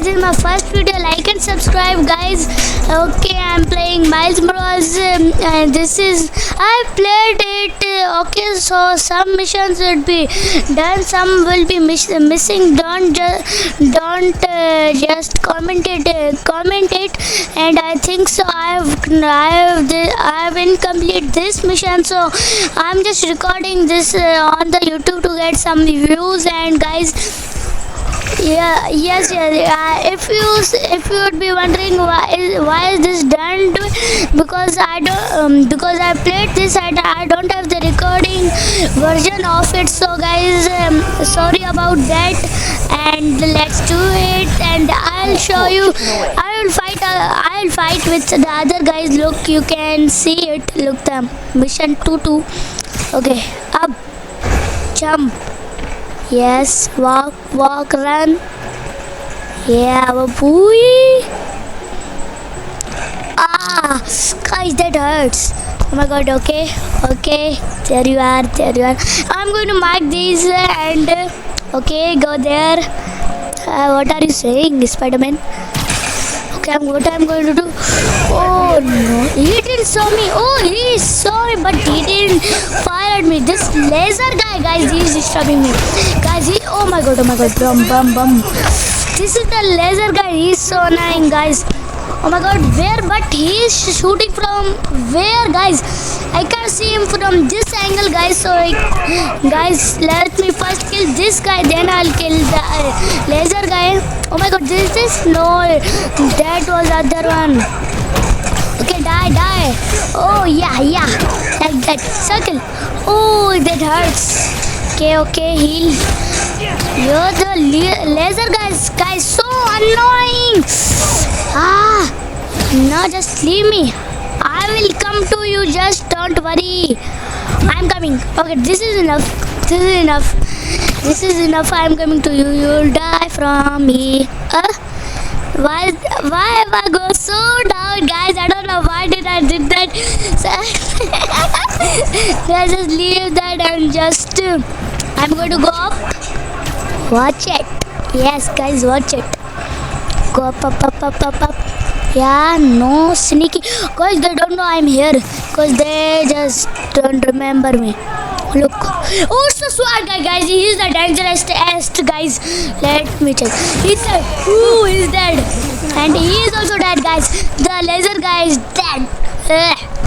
guys, this is my first video. Like and subscribe, guys. Okay, I'm playing Miles Morales, and this is I played it. Okay, so some missions will be done, some will be missing. Don't just comment it. And I think so. I have incomplete this mission, so I'm just recording this on the YouTube to get some views. And guys, yes. If you would be wondering why is this done, because I played this and I don't have the recording version of it. So guys, sorry about that. And let's do it. And I'll show you. I'll fight with the other guys. Look, you can see it. Look, the mission 2. Okay, up, jump. Yes, walk, run. Yeah, boy. Guys, that hurts. Oh my god, okay. There you are. I'm going to mark these and okay, go there. What are you saying, Spider-Man? Okay, what I'm going to do? Oh no, he didn't saw me. Oh, he saw me, but he didn't fire at me. This laser guys, he is disturbing me. Guys, oh my god, bum. This is the laser guy. He's so annoying, guys. Oh my god, where? But he is shooting from where, guys? I can't see him from this angle, guys. So, guys, let me first kill this guy, then I'll kill the laser guy. Oh my god, this? No, that was the other one. Okay, die. Oh, yeah. Like that. Circle. Oh, that hurts. Okay, heal. You're the laser guys, so annoying. No, just leave me. I will come to you, just don't worry. I'm coming. Okay, this is enough. I'm coming to you. You'll die from me. Why have I go so down, guys? I don't know why did I did that. Guys, just leave that and just I'm going to go up. Watch it. Yes, guys, watch it. Go up. Yeah, no sneaky. Guys, they don't know I'm here. Because they just don't remember me. Look. Oh, so sword guy, guys. He is the dangerous, guys. Let me check. He's dead. Ooh, he's dead. And he is also dead, guys. The laser guy is dead.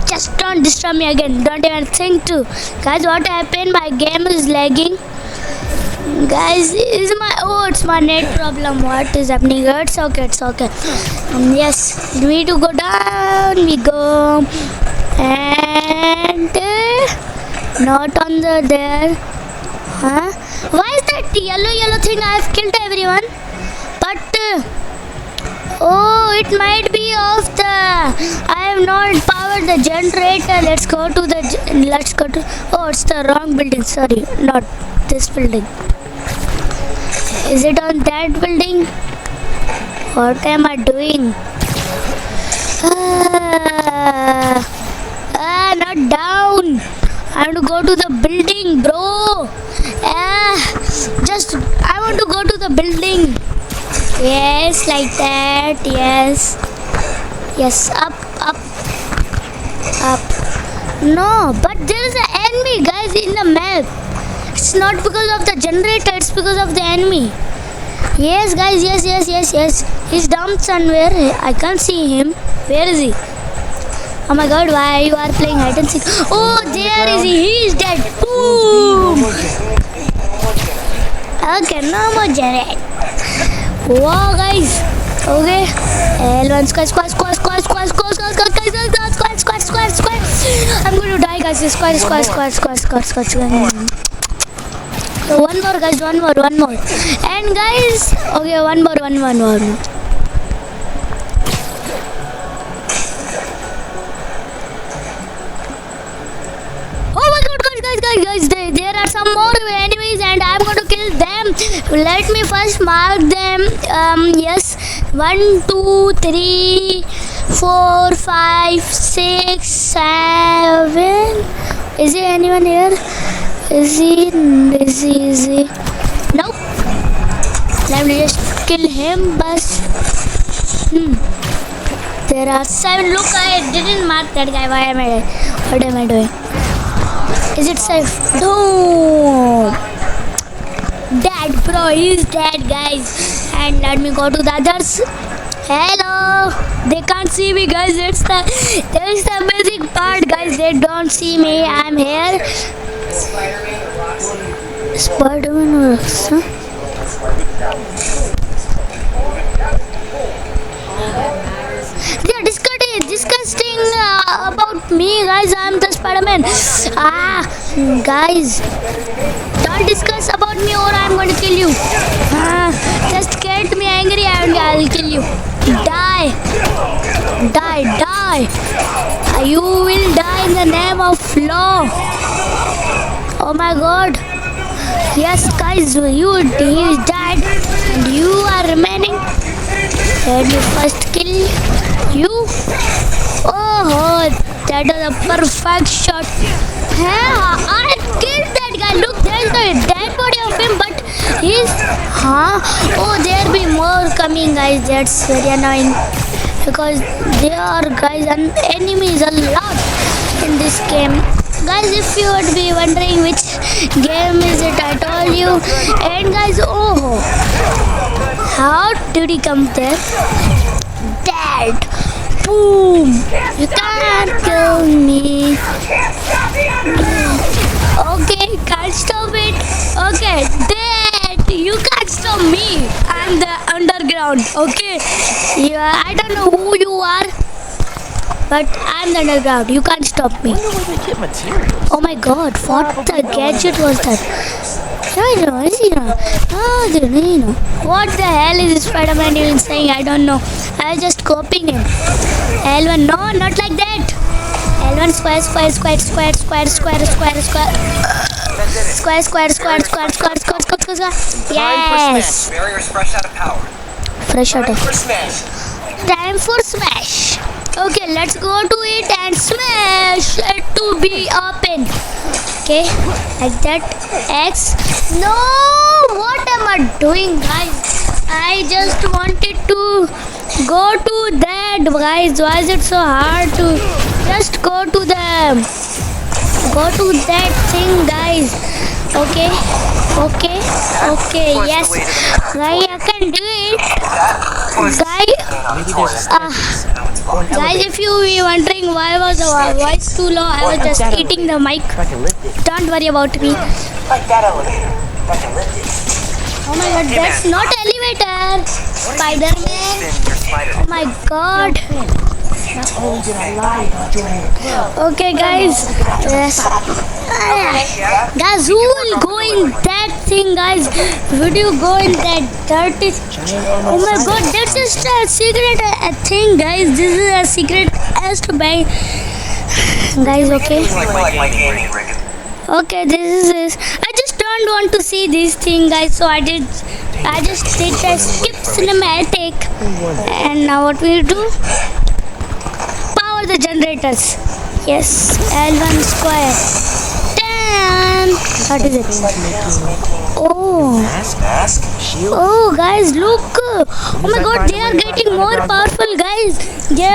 Just don't disturb me again. Don't even think to. Guys, what happened? My game is lagging. Guys, it's my net problem. What is happening? It's okay. Yes, we need to go down. We go and not on there. Huh? Why is that yellow thing? I've killed everyone, but it might be of the. I have not powered the generator. Let's go to. Oh, it's the wrong building. Sorry, not this building. Is it on that building? What am I doing? Not down. I want to go to the building, bro. I want to go to the building. Yes, like that. Yes. Up. No, but there is an enemy, guys, in the map. It's not because of the generator, it's because of the enemy. Yes, guys, yes. He's down somewhere. I can't see him. Where is he? Oh my god, why you are playing hide and seek? Oh, there is he. He is dead. Boom. Okay, no more generator. Wow, guys. Okay. L1 squad. I'm going to die, guys. Squad. So one more, guys. One more. And guys, okay, one more. Oh my god, guys, there are some more enemies and I'm going to kill them. Let me first mark them. Yes, 1, 2, 3, 4, 5, 6, 7. Is there anyone here? Is he? Nope. Let me just kill him, but there are 7. Look, I didn't mark that guy. What am I doing? Is it safe? No. Dead, bro. He's dead, guys. And let me go to the others. Hello. They can't see me, guys. That's the amazing part, guys. They don't see me. I'm here. Spider-Man works, huh? They're disgusting about me, guys. I'm the Spider-Man. Guys, don't discuss about me or I'm going to kill you. Just get me angry and I'll kill you. Die. You will die in the name of law. Oh my God. Yes, guys, he is dead and you are remaining. Let me first kill you. Oh, that was a perfect shot. I killed that guy. Look, there's the dead body of him, but he's... Oh, there be more coming, guys. That's very annoying. Because there are, guys, and enemies a lot in this game. Guys, if you would be wondering which game is it, I told you. And guys, oh, how did he come there? Dead. Boom. You can't kill me. Okay, can't stop it. Okay, dead. You can't stop me. I'm the underground. Okay. Yeah, I don't know who you are, but I'm the underground. You can't stop me. Oh my God, what the gadget was that? What the hell is Spider-Man even saying? I don't know. I was just copying him. L1, no, not like that. L1 square. Yes. Barrier's fresh out of power. Time for smash. Okay, let's go to it and smash it to be open. Okay, like that. X. No, what am I doing, guys? I just wanted to go to that, guys. Why is it so hard to just go to that thing, guys? Okay, yes, guys, I can do it. Guys, if you were wondering why was the voice too low, I was just eating the mic. Don't worry about me. Like that elevator. I can lift it. Oh my God, that's not elevator. Spider-Man. Oh my God. Okay, guys. Yes. Guys, who will go in that thing, guys? Would you go in that dirty? Oh my God, that's just a secret thing, guys. This is a secret as to buy. Guys, okay. Okay, this is. I just don't want to see this thing, guys. So I just did a skip cinematic, and now what we do? Power the generators. Yes, L1 square. Damn. What is it? Oh. Oh, guys, look. Oh my God, they are getting more powerful, guys. They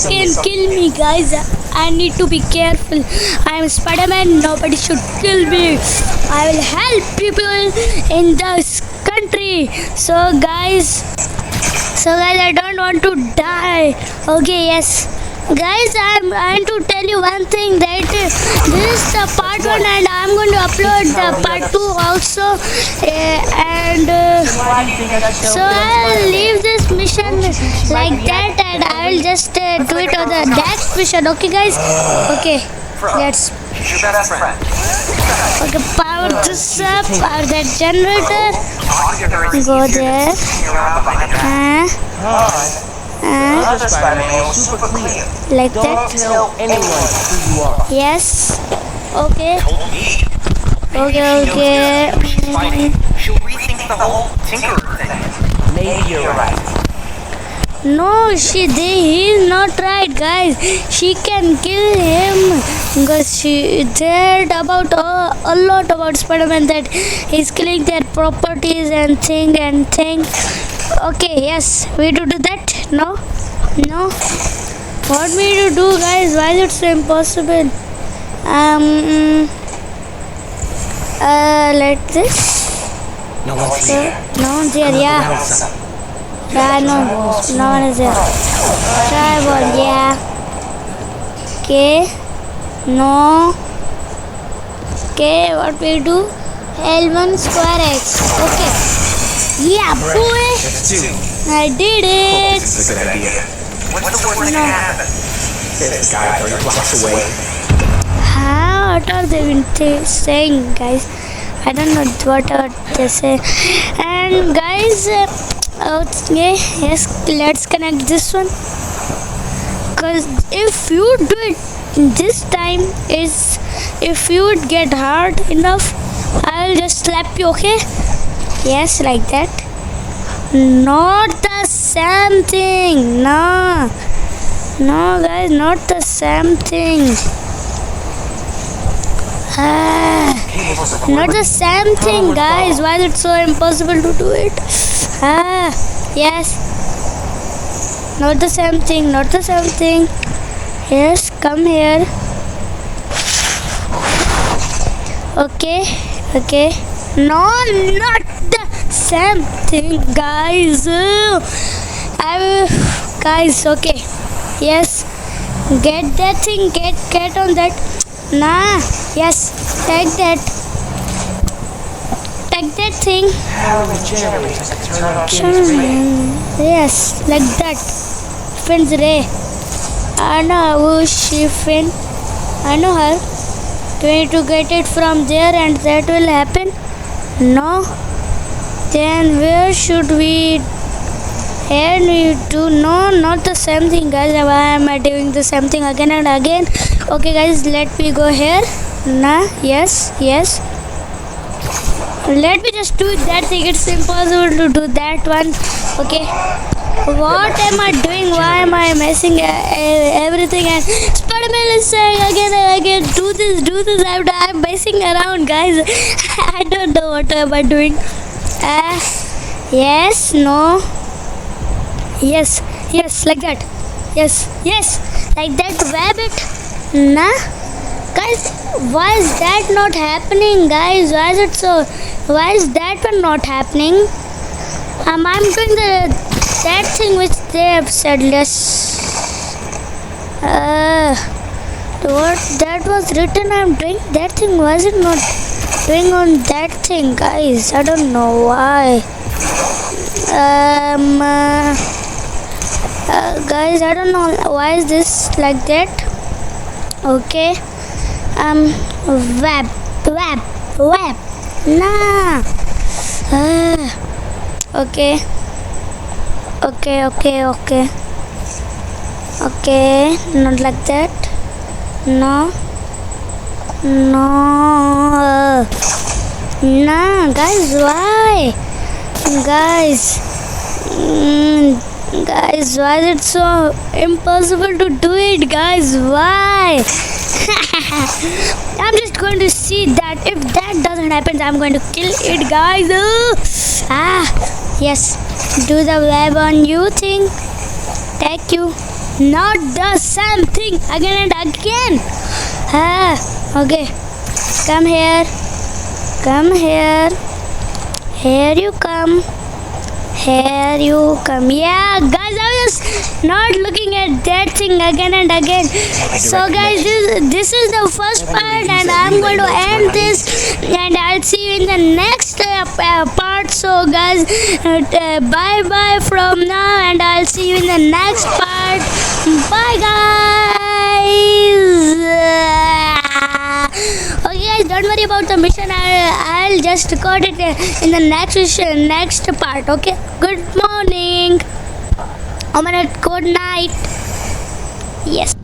can kill me, guys. I need to be careful. I am Spider-Man. Nobody should kill me. I will help people in this country. So guys, I don't want to die. Okay, yes. Guys, I'm going to tell you one thing, that this is the part 1 and I'm going to upload the part 2 also. So I'll leave this mission like that and I will just do it on the next mission. Okay, guys? Okay, let's. Okay, power this up, power that generator. Go there. Like that. Yes. Okay. Okay. She'll rethink the whole Tinkerer thing. Maybe you're right. No, he is not right, guys. She can kill him because she heard about a lot about Spider-Man, that he's killing their properties and thing. Okay, yes, we do that. No, no. What we to do, guys? Why is it so impossible? Like this. No one's here. No one's here. Yeah. Yeah, no one is here. Try ball. Yeah. Okay. No. Okay, what we do? L1 square x. Okay. Yeah, boy. That's 2. I did it. This is a good idea. What's the worst that can happen? This guy 30 blocks away. What are they saying, guys? I don't know what are they saying. And guys, okay, yes, let's connect this one. Cause if you do it this time, if you would get hard enough, I'll just slap you. Okay? Yes, like that. Not the same thing. No, guys, not the same thing. Not the same thing, guys. Why is it so impossible to do it? Yes. Not the same thing. Not the same thing. Yes, come here. Okay. No, not the same thing, guys. Guys, okay. Yes. Get that thing. Get on that. Nah, yes, take that thing. How do we generate to turn off Finn's ray? Yes, like that. Finn's ray. I know who she Finn. I know her. Do we need to get it from there and that will happen? No. Then where should we? And we do not the same thing, guys. Why am I doing the same thing again and again? Okay, guys, let me go here. Nah, yes. Let me just do that thing. It's impossible to do that one. Okay. What am I doing? Why am I messing everything? And Spider-Man is saying again and again, do this. I'm messing around, guys. I don't know what am I doing. Yes, no. Yes, like that. Yes, like that. Rabbit. Nah, guys, why is that not happening, guys? Why is that one not happening? I'm doing that thing which they have said. What that was written, I'm doing that thing. Why is it not doing on that thing, guys? I don't know why. Guys, I don't know why is this like that. Okay. Web. Nah. Okay. Not like that. No. Nah, guys, why? Guys, why is it so impossible to do it, guys? Why? I'm just going to see that. If that doesn't happen, I'm going to kill it, guys. Yes. Do the web on you thing. Thank you. Not the same thing again and again. Okay. Come here. Here you come. Yeah, guys, I was just not looking at that thing again and again. So, guys, this is the first part, and I'm going to end this, and I'll see you in the next part. So, guys, bye from now, and I'll see you in the next part. Bye, guys. Okay, guys, don't worry about the mission. I'll just record it in the next part. Okay, good morning. Good night. Yes.